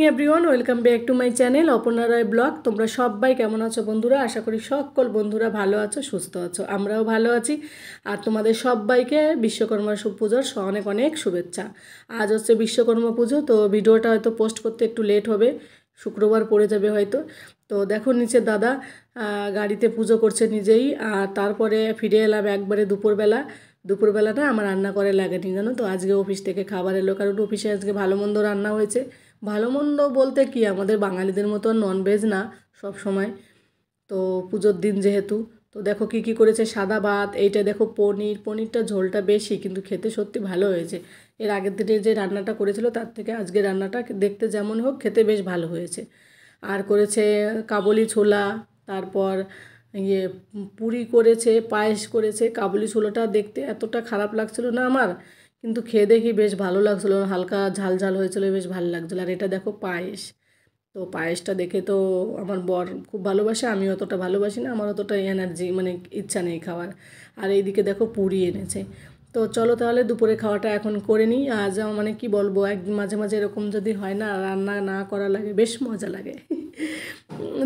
Everyone, welcome back to my channel Aparna Roy blog. তোমরা সবাই কেমন আছো বন্ধুরা? আশা করি সকল বন্ধুরা ভালো আছো, সুস্থ আছো। আমরাও ভালো আছি। আর তোমাদের সবাইকে বিশ্বকর্মা পুজোর অনেক অনেক শুভেচ্ছা। আজ হচ্ছে বিশ্বকর্মা পুজো, তো ভিডিওটা হয়তো পোস্ট করতে একটু লেট হবে, শুক্রবার পড়ে যাবে হয়তো। তো দেখো নিচে দাদা গাড়িতে পুজো করছে নিজেই। আর তারপরে ফিরে এলাম একবারে দুপুরবেলাটা আমার রান্না করে লাগেনি, জানো তো। আজকে অফিস থেকে খাবার এলো, কারণ অফিসে আজকে ভালো মন্দ রান্না হয়েছে। ভালো মন্দ বলতে কি, আমাদের বাঙালিদের মতো ননভেজ না সব সময়, তো পুজোর দিন যেহেতু। তো দেখো কি কি করেছে, সাদা ভাত, এইটা দেখো পনিরটা ঝোলটা বেশি, কিন্তু খেতে সত্যি ভালো হয়েছে। এর আগের দিনে যে রান্নাটা করেছিল তার থেকে আজকে রান্নাটা দেখতে যেমন হোক খেতে বেশ ভালো হয়েছে। আর করেছে কাবুলি ছোলা, তারপর ইয়ে পুরি করেছে, পায়েস করেছে। কাবুলি ছোলাটা দেখতে এতটা খারাপ লাগছিল না আমার, কিন্তু খেয়ে দেখি বেশ ভালো লাগছিলো, হালকা ঝাল ঝাল হয়েছিল, বেশ ভালো লাগছিলো। আর এটা দেখো পায়েস, তো পায়েসটা দেখে তো আমার বর খুব ভালোবাসে, আমি অতটা ভালোবাসি না, আমার অতটা এনার্জি মানে ইচ্ছা নেই খাওয়ার। আর এইদিকে দেখো পুরি এনেছে। তো চলো তাহলে দুপুরে খাওয়াটা এখন করে নিই। আজ মানে কি বলবো, একদিন মাঝে মাঝে এরকম যদি হয় না, রান্না না করা লাগে, বেশ মজা লাগে।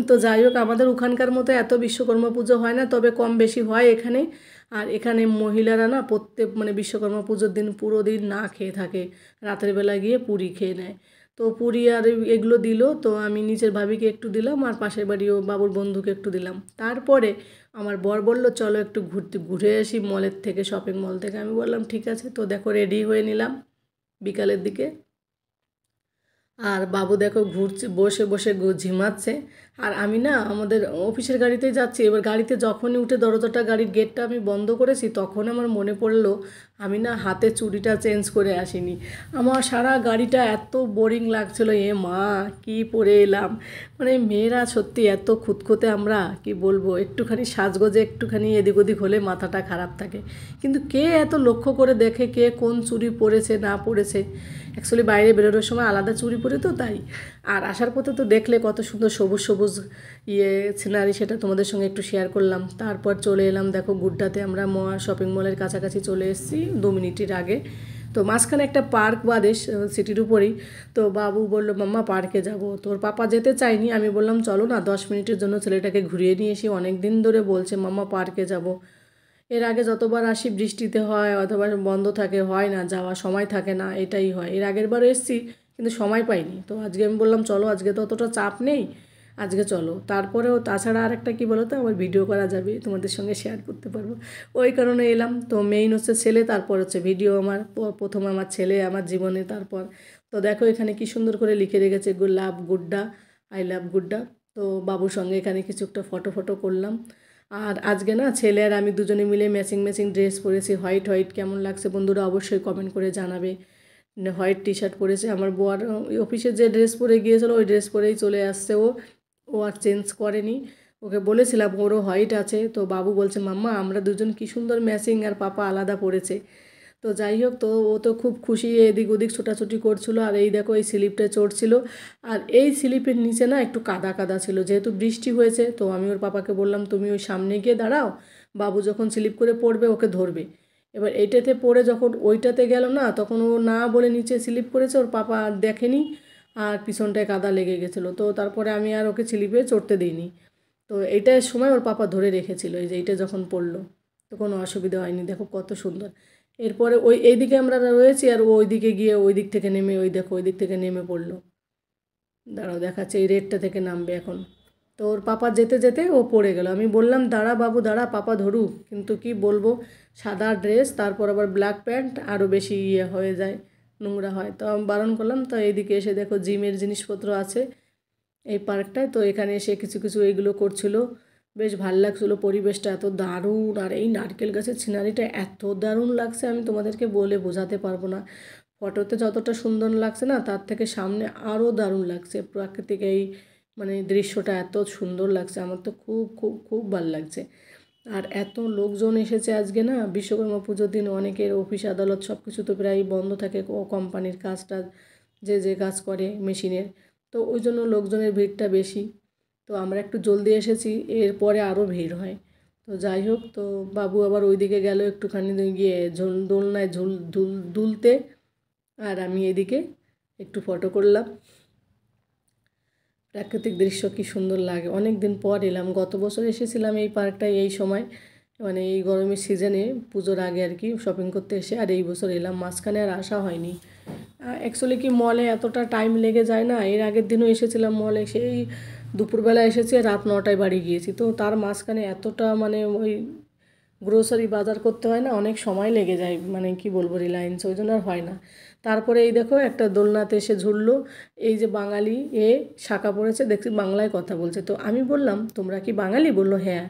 তো যাই হোক, আমাদের ওখানকার মতো এত বিশ্বকর্মা পুজো হয় না, তবে কম বেশি হয় এখানে। আর এখানে মহিলারা না প্রত্যেক মানে বিশ্বকর্মা পুজোর দিন পুরো দিন না খেয়ে থাকে, রাতের বেলা গিয়ে পুরি খেয়ে নেয়। তো পুরি আর এগুলো দিল, তো আমি নিচের ভাবিকে একটু দিলাম, আর পাশের বাড়িও বাবুর বন্ধুকে একটু দিলাম। তারপরে আমার বর বলল চলো একটু ঘুরে আসি মলের থেকে, শপিং মল থেকে। আমি বললাম ঠিক আছে। তো দেখো রেডি হয়ে নিলাম বিকালের দিকে। আর বাবু দেখো ঘুরছে, বসে বসে ঝিমাচ্ছে। আর আমি না আমাদের অফিসের গাড়িতেই যাচ্ছি। এবার গাড়িতে যখনই উঠে দরজাটা, গাড়ির গেটটা আমি বন্ধ করেছি, তখন আমার মনে পড়লো আমি না হাতে চুড়িটা চেঞ্জ করে আসিনি। আমার সারা গাড়িটা এত বোরিং লাগছিলো, এ মা কি পরে এলাম। মানে মেয়েরা সত্যি এত খুঁতখুঁতে, আমরা কি বলবো, একটুখানি সাজগোজে একটুখানি এদিক ওদিক হলে মাথাটা খারাপ থাকে। কিন্তু কে এত লক্ষ্য করে দেখে কে কোন চুড়ি পরেছে না পরেছে। অ্যাকচুয়ালি বাইরে বেরোনোর সময় আলাদা চুড়ি পরে, তো তাই। আর আসার পথে তো দেখলে কত সুন্দর সবুজ সবুজ সিনারি, সেটা তোমাদের সঙ্গে একটু শেয়ার করলাম। তারপর চলে এলাম দেখো গুড্ডাতে, আমরা শপিং মলের কাছাকাছি চলে এসেছি 2 মিনিটের আগে। তো মাঝখানে একটা পার্ক বাদে সিটির উপরেই। তো বাবু বললো মাম্মা পার্কে যাব। তোর পাপা যেতে চায়নি, আমি বললাম চলো না 10 মিনিটের জন্য ছেলেটাকে ঘুরিয়ে নিয়ে এসি, অনেক দিন ধরে বলছে মাম্মা পার্কে যাব। এর আগে যতবার আসি বৃষ্টিতে হয় অথবা বন্ধ থাকে, হয় না যাওয়া, সময় থাকে না, এটাই হয়। এর আগের বার এসেছি কিন্তু সময় পাইনি। তো আজকে আমি বললাম চলো, আজকে তো অতটা চাপ নেই, আজকে চলো। তারপরেও তাছাড়া আরেকটা কী বলো তো, আমার ভিডিও করা যাবে, তোমাদের সঙ্গে শেয়ার করতে পারবো, ওই কারণে এলাম। তো মেইন হচ্ছে ছেলে, তারপর হচ্ছে ভিডিও। আমার প্রথম আমার ছেলে আমার জীবনে, তারপর। তো দেখো এখানে কি সুন্দর করে লিখে রেখেছে লাভ গুড্ডা, আই লাভ গুড্ডা। তো বাবুর সঙ্গে এখানে কিছু একটা ফটো করলাম। আর আজকে না ছেলে আর আমি দুজনে মিলে ম্যাচিং ম্যাচিং ড্রেস পরেছি, হোয়াইট হোয়াইট। কেমন লাগছে বন্ধুরা অবশ্যই কমেন্ট করে জানাবে। হোয়াইট টি শার্ট পরেছে আমার বর, অফিসে যে ড্রেস পরে গিয়েছিলো ওই ড্রেস পরেই চলে আসছে ও, ও আর চেঞ্জ করেনি। ওকে বলেছিলাম ওরও হোয়াইট আছে, তো বাবু বলছে মাম্মা আমরা দুজন কি সুন্দর ম্যাচিং, আর পাপা আলাদা পড়েছে। তো যাই হোক, তো ও তো খুব খুশি, এদিক ওদিক ছোটাছুটি করছিল। আর এই দেখো এই স্লিপটা চড়ছিল। আর এই স্লিপের নিচে না একটু কাদা কাদা ছিল, যেহেতু বৃষ্টি হয়েছে। তো আমি ওর পাপাকে বললাম তুমি ওই সামনে গিয়ে দাঁড়াও, বাবু যখন স্লিপ করে পড়বে ওকে ধরবে। এবার এইটাতে পড়ে যখন ওইটাতে গেল না, তখন ও না বলে নিচে স্লিপ করেছে, ওর পাপা আর দেখেনি। আর পিছনটায় কাদা লেগে গেছিলো, তো তারপরে আমি আর ওকে স্লিপে চড়তে দিইনি। তো এইটার সময় ওর পাপা ধরে রেখেছিল, এই যে এইটা যখন পড়লো, তো কোনো অসুবিধা হয়নি। দেখো কত সুন্দর। এরপরে ওই এইদিকে আমরা রয়েছি, আর ও ওইদিকে গিয়ে ওই দিক থেকে নেমে, ওই দেখো ওই দিক থেকে নেমে পড়লো। দাঁড়াও দেখাচ্ছে, এই রেডটা থেকে নামবে এখন। তো ওর পাপা যেতে যেতে ও পড়ে গেল। আমি বললাম দাঁড়া বাবু দাঁড়া, পাপা ধরুক, কিন্তু কি বলবো, সাদা ড্রেস তারপর আবার ব্ল্যাক প্যান্ট, আরও বেশি হয়ে যায়, নোংরা হয়। তো আমি বারণ করলাম। তো এইদিকে এসে দেখো জিমের জিনিসপত্র আছে এই পার্কটায়। তো এখানে এসে কিছু কিছু এইগুলো করছিল, বেশ ভাল লাগছিলো। পরিবেশটা এত দারুণ, আর এই নারকেল গাছের সিনারিটা এত দারুণ লাগছে, আমি তোমাদেরকে বলে বোঝাতে পারবো না। ফটোতে যতটা সুন্দর লাগছে না, তার থেকে সামনে আরও দারুণ লাগছে। প্রাকৃতিক এই মানে দৃশ্যটা এত সুন্দর লাগছে, আমার তো খুব খুব খুব ভালো লাগছে। আর এত লোকজন এসেছে আজকে না, বিশ্বকর্মা পুজোর দিন অনেকের অফিস আদালত সব কিছু তো প্রায় বন্ধ থাকে, ও কোম্পানির কাজটা যে যে কাজ করে মেশিনের, তো ওই জন্য লোকজনের ভিড়টা বেশি। তো আমরা একটু জলদি এসেছি, এরপরে আরও ভিড় হয়। তো যাই হোক, তো বাবু আবার ওইদিকে গেল একটুখানি গিয়ে দোলনায় দুলতে, আর আমি এদিকে একটু ফটো করলাম। প্রাকৃতিক দৃশ্য কি সুন্দর লাগে। অনেক দিন পর এলাম, গত বছর এসেছিলাম এই পার্কটায় এই সময়, মানে এই গরমের সিজনে পুজোর আগে আর কি শপিং করতে এসে, আর এই বছর এলাম, মাঝখানে আর আসা হয়নি। অ্যাকচুয়ালি কি মলে এতটা টাইম লেগে যায় না, এর আগের দিনও এসেছিলাম মলে, সেই দুপুরবেলা এসেছি আর রাত 9টায় বাড়ি গিয়েছি, তো তার মাঝখানে এতটা মানে ওই গ্রোসারি বাজার করতে হয় না, অনেক সময় লেগে যায়, মানে কি বলবো রিলায়েন্স, ওই জন্য আর হয় না। তারপরে এই দেখো একটা দোলনাতে এসে ঝুললো, এই যে বাঙালি এ শাঁখা পড়েছে, দেখছি বাংলায় কথা বলছে, তো আমি বললাম তোমরা কি বাঙালি, বললো হ্যাঁ।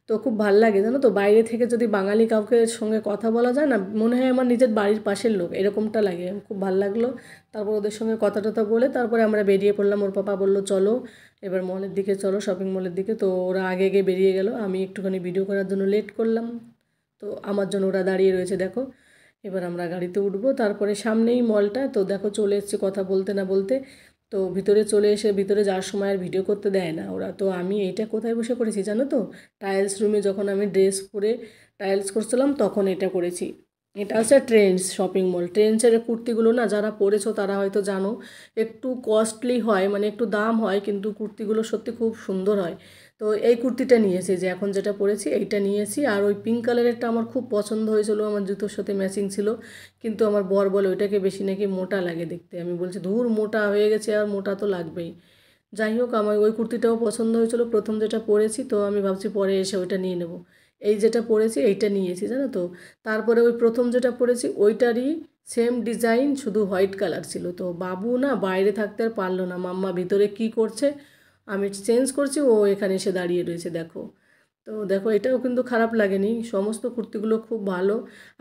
তো খুব ভাল লাগে জানো তো, বাইরে থেকে যদি বাঙালি কাউকে সঙ্গে কথা বলা যায় না, মনে হয় আমার নিজের বাড়ির পাশের লোক, এরকমটা লাগে, খুব ভাল লাগলো। তারপর ওদের সঙ্গে কথা টথা বলে তারপরে আমরা বেরিয়ে পড়লাম, ওর পাপা বললো চলো এবার মলের দিকে চলো, শপিং মলের দিকে। তো ওরা আগে আগে বেরিয়ে গেল, আমি একটুখানি ভিডিও করার জন্য লেট করলাম, তো আমার জন্য ওরা দাঁড়িয়ে রয়েছে দেখো। এবার আমরা গাড়িতে উঠবো, তারপরে সামনেই মলটা, তো দেখো চলে এসেছে কথা বলতে না বলতে। তো ভিতরে চলে এসে ভিতরে যাওয়ার সময় আর ভিডিও করতে দেয় না ওরা। তো আমি এইটা কোথায় বসে করেছি জানো তো, টাইলস রুমে যখন আমি ড্রেস পরে টাইলস করছিলাম তখন এটা করেছি। এটা হচ্ছে ট্রেন্ডস শপিং মল। ট্রেন্ডসের কুর্তিগুলো না যারা পরেছো তারা হয়তো জানো, একটু কস্টলি হয়, মানে একটু দাম হয়, কিন্তু কুর্তিগুলো সত্যি খুব সুন্দর হয়। তো এই কুর্তিটা নিয়েছি, যে এখন যেটা পরেছি এইটা নিয়েছি, আর ওই পিঙ্ক কালারেরটা আমার খুব পছন্দ হয়েছিল, আমার জুতোর সাথে ম্যাচিং ছিল, কিন্তু আমার বর বলে ওইটাকে বেশি নাকি মোটা লাগে দেখতে। আমি বলছি ধুর, মোটা হয়ে গেছে আর মোটা তো লাগবেই। যাই হোক, আমার ওই কুর্তিটাও পছন্দ হয়েছিল প্রথম যেটা পরেছি, তো আমি ভাবছি পরে এসে ওইটা নিয়ে নেব। এই যেটা পরেছি এইটা নিয়েছি জানো তো। তারপরে ওই প্রথম যেটা পরেছি ওইটারই সেম ডিজাইন, শুধু হোয়াইট কালার ছিল। তো বাবু না বাইরে থাকতে আর পারলো না, মাম্মা ভিতরে কি করছে, আমি চেঞ্জ করছি, ও এখানে এসে দাঁড়িয়ে রয়েছে দেখো। তো দেখো এটাও কিন্তু খারাপ লাগেনি, সমস্ত কুর্তিগুলো খুব ভালো।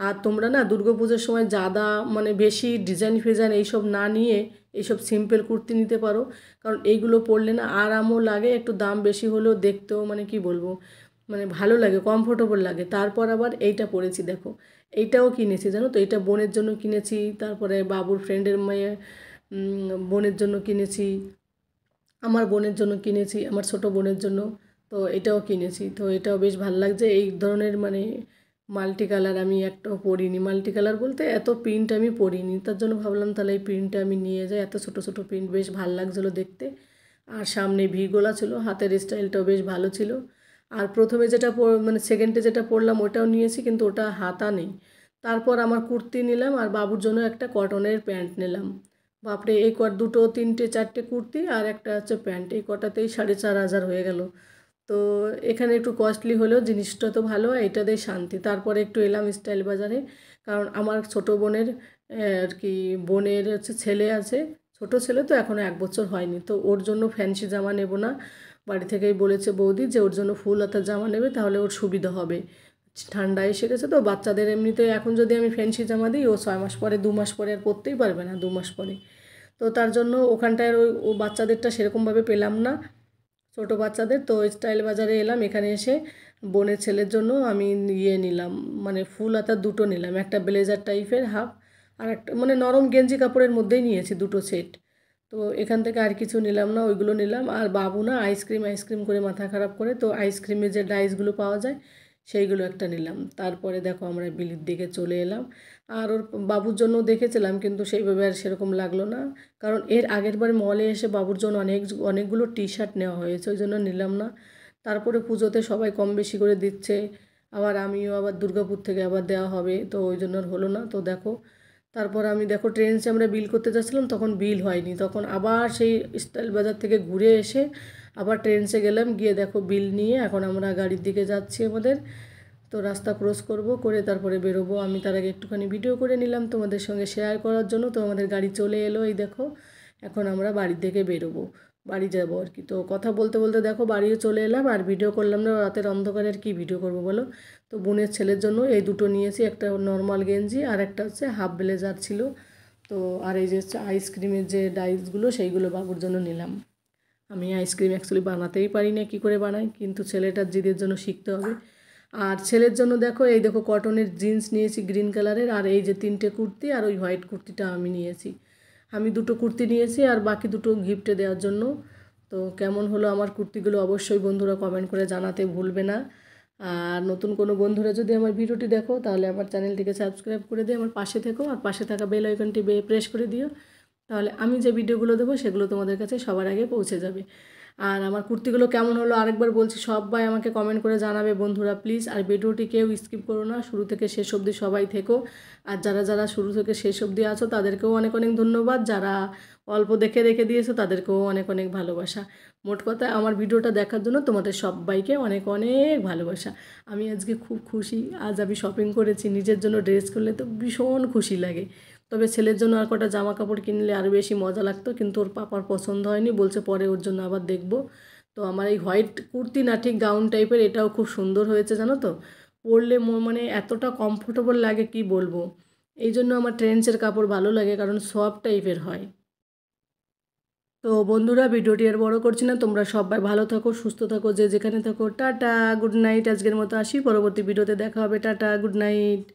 আর তোমরা না দুর্গাপুজোর সময় জাদা মানে বেশি ডিজাইন ফিজাইন এইসব না নিয়ে এইসব সিম্পল কুর্তি নিতে পারো, কারণ এইগুলো পরলে না আরামও লাগে, একটু দাম বেশি হলেও দেখতেও মানে কি বলবো, মানে ভালো লাগে, কমফোর্টেবল লাগে। তারপর আবার এইটা পরেছি দেখো, এইটাও কিনেছি জানো তো, এটা বোনের জন্য কিনেছি, তারপরে বাবুর ফ্রেন্ডের মেয়ে বোনের জন্য কিনেছি, আমার বোনের জন্য কিনেছি, আমার ছোট বোনের জন্য। তো এটাও কিনেছি, তো এটাও বেশ ভালো লাগছে। এই ধরনের মানে মাল্টি কালার আমি একটাও পরিনি, মাল্টি কালার বলতে এত প্রিন্ট আমি পরিনি, তার জন্য ভাবলাম তাহলে এই প্রিন্টটা আমি নিয়ে যাই, এত ছোট ছোট প্রিন্ট বেশ ভালো লাগছিলো দেখতে। আর সামনে ভি গোলা ছিল, হাতের স্টাইলটাও বেশ ভালো ছিল। আর প্রথমে যেটা মানে সেকেন্ডে যেটা পরলাম ওটাও নিয়েছি, কিন্তু ওটা হাতা নেই। তারপর আমার কুর্তি নিলাম, আর বাবুর জন্য একটা কটনের প্যান্ট নিলাম। বাপরে, এই দুটো তিনটে চারটে কুর্তি আর একটা হচ্ছে প্যান্ট, এই কটাতেই 4,500 হয়ে গেল। তো এখানে একটু কস্টলি হলেও জিনিসটা তো ভালো, এটাতেই শান্তি। তারপরে একটু এলাম স্টাইল বাজারে, কারণ আমার ছোট বোনের আর কি বোনের হচ্ছে ছেলে আছে, ছোট ছেলে তো এখনও 1 বছর হয়নি, তো ওর জন্য ফ্যান্সি জামা নেব না, বাড়ি থেকেই বলেছে বৌদি যে ওর জন্য ফুল হাতার জামা নেবে, তাহলে ওর সুবিধা হবে। ঠান্ডা এসে গেছে তো বাচ্চাদের, এমনিতে এখন যদি আমি ফ্যান্সি জামা দিই ও 6 মাস পরে 2 মাস পরে আর পরতেই পারবে না, 2 মাস পরে। তো তার জন্য ওখানটায় ওই ও বাচ্চাদেরটা সেরকমভাবে পেলাম না, ছোটো বাচ্চাদের। তো স্টাইল বাজারে এলাম, এখানে এসে বোনের ছেলের জন্য আমি ইয়ে নিলাম, মানে ফুল হাতা দুটো নিলাম, একটা ব্লেজার টাইপের হাফ, আর একটা মানে নরম গেঞ্জি কাপড়ের মধ্যেই নিয়েছি দুটো সেট। তো এখান থেকে আর কিছু নিলাম না, ওইগুলো নিলাম। আর বাবু না আইসক্রিম আইসক্রিম করে মাথা খারাপ করে, তো আইসক্রিমের যে ডাইসগুলো পাওয়া যায় সেইগুলো একটা নিলাম। তারপরে দেখো আমরা বিলির দিকে চলে এলাম। আর ওর বাবুর জন্য দেখেছিলাম, কিন্তু সেইভাবে আর সেরকম লাগলো না, কারণ এর আগের বার মলে এসে বাবুর জন্য অনেকগুলো টি শার্ট নেওয়া হয়েছে, ওই জন্য নিলাম না। তারপরে পুজোতে সবাই কম বেশি করে দিচ্ছে, আবার আমিও আবার দুর্গাপুর থেকে আবার দেওয়া হবে, তো ওই জন্য আর হলো না। তো দেখো তারপর আমি দেখো ট্রেন্ডসে আমরা বিল করতে যাচ্ছিলাম, তখন বিল হয়নি, তখন আবার সেই স্টাইল বাজার থেকে ঘুরে এসে আবার ট্রেন্ডসে গেলাম, গিয়ে দেখো বিল নিয়ে এখন আমরা গাড়ির দিকে যাচ্ছি আমাদের। তো রাস্তা ক্রস করব, করে তারপরে বেরোবো। আমি তার আগে একটুখানি ভিডিও করে নিলাম তোমাদের সঙ্গে শেয়ার করার জন্য। তো আমাদের গাড়ি চলে এলো, এই দেখো এখন আমরা বাড়ির থেকে বেরোবো, বাড়ি যাব আর কি। তো কথা বলতে বলতে দেখো বাড়িও চলে এলাম, আর ভিডিও করলাম না, রাতের অন্ধকারে আর কি ভিডিও করবো বলো। তো বোনের ছেলের জন্য এই দুটো নিয়েছি, একটা নর্মাল গেঞ্জি আর একটা হচ্ছে হাফ ব্লেজার ছিল। তো আর এই যে হচ্ছে আইসক্রিমের যে ডাইসগুলো সেইগুলো বাবুর জন্য নিলাম। আমি আইসক্রিম অ্যাকচুয়ালি বানাতেই পারি না, কী করে বানাই, কিন্তু ছেলেটার জিদের জন্য শিখতে হবে। আর ছেলের জন্য দেখো এই দেখো কটনের জিন্স নিয়েছি গ্রিন কালারের, আর এই যে 3টে কুর্তি আর ওই হোয়াইট কুর্তিটা আমি নিয়েছি। আমি দুটো কুর্তি নিয়েছি আর বাকি দুটো গিফটে দেওয়ার জন্য। তো কেমন হলো আমার কুর্তিগুলো অবশ্যই বন্ধুরা কমেন্ট করে জানাতে ভুলবে না। আর নতুন কোনো বন্ধুরা যদি আমার ভিডিওটি দেখো তাহলে আমার চ্যানেলটিকে সাবস্ক্রাইব করে দিয়ে আমার পাশে থেকো, আর পাশে থাকা বেল আইকনটি প্রেস করে দিও, তাহলে আমি যে ভিডিওগুলো দেবো সেগুলো তোমাদের কাছে সবার আগে পৌঁছে যাবে। আর আমার কুর্তিগুলো কেমন হলো আরেকবার বলছি, সবাই আমাকে কমেন্ট করে জানাবে বন্ধুরা প্লিজ। আর ভিডিওটি কেউ স্কিপ করো না, শুরু থেকে শেষ অবধি সবাই থেকো। আর যারা যারা শুরু থেকে শেষ অবধি আছো তাদেরকেও অনেক অনেক ধন্যবাদ, যারা অল্প দেখে রেখে দিয়েছো তাদেরকেও অনেক অনেক ভালোবাসা। মোট কথা আমার ভিডিওটা দেখার জন্য তোমাদের সবাইকে অনেক অনেক ভালোবাসা। আমি আজকে খুব খুশি, আজ আমি শপিং করেছি, নিজের জন্য ড্রেস করলে তো ভীষণ খুশি লাগে। তবে ছেলের জন্য আর কটা জামা কাপড় কিনলে আরও বেশি মজা লাগতো, কিন্তু ওর পাপার পছন্দ হয়নি, বলছে পরে ওর জন্য আবার দেখবো। তো আমার এই হোয়াইট কুর্তি না ঠিক গাউন টাইপের, এটাও খুব সুন্দর হয়েছে জানো তো, পরলে মানে এতটা কমফোর্টেবল লাগে কি বলবো। এই জন্য আমার ট্রেন্ডসের কাপড় ভালো লাগে, কারণ সফট টাইপের হয়। তো বন্ধুরা ভিডিওটি আর বড় করছি না, তোমরা সবাই ভালো থাকো, সুস্থ থাকো, যে যেখানে থাকো। Tata, good night. আজকের মতো আসি, পরবর্তী ভিডিওতে দেখা হবে। Tata, good night.